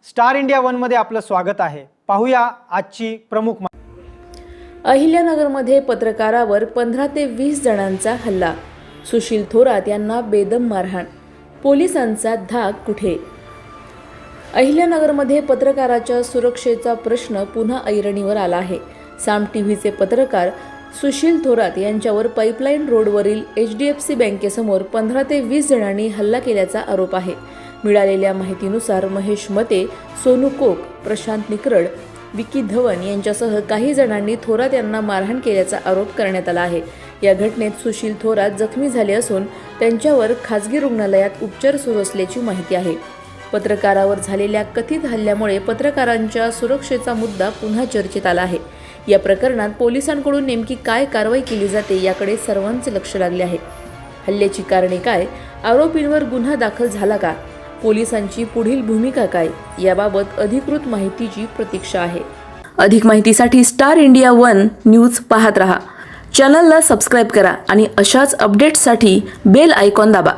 Star India one आपलं स्वागत आहे। पाहूया आजची प्रमुख अहिल्यानगरमध्ये पत्रकारावर 15 ते 20 जणांचा हल्ला। सुशील थोरात यांना बेदम मारहाण। पोलिसांचा धाक कुठे? अहिल्यानगरमध्ये पत्रकाराच्या सुरक्षेचा प्रश्न पुन्हा ऐरणीवर आला आहे। साम टीव्हीचे पत्रकार सुशील थोरात यांच्यावर पाईपलाईन रोडवरील HDFC बँकेसमोर 15 ते 20 जणांनी हल्ला केल्याचा आरोप आहे। मिळालेल्या माहितीनुसार महेश मते, सोनू कोक, प्रशांत निकरड, विकी धवन यांच्यासह काही जणांनी थोरात यांना मारहाण केल्याचा आरोप करण्यात आला आहे। या घटनेत सुशील थोरात जखमी झाले असून त्यांच्यावर खासगी रुग्णालयात उपचार सुरू असल्याची माहिती आहे। पत्रकारावर झालेल्या कथित हल्ल्यामुळे पत्रकारांच्या सुरक्षेचा मुद्दा पुन्हा चर्चेत आला आहे। या प्रकरणात पोलिसांकडून नेमकी काय कारवाई केली जाते याकडे सर्वांचे लक्ष लागले आहे। हल्ल्याची कारणे काय? आरोपींवर गुन्हा दाखल झाला का? पोलिसांची पुढील भूमिका काय? याबाबत अधिकृत माहितीची प्रतीक्षा आहे। अधिक माहितीसाठी स्टार इंडिया वन न्यूज पाहत रहा। चॅनलला सबस्क्राइब करा आणि अशाच अपडेट्ससाठी बेल आयकॉन दाबा।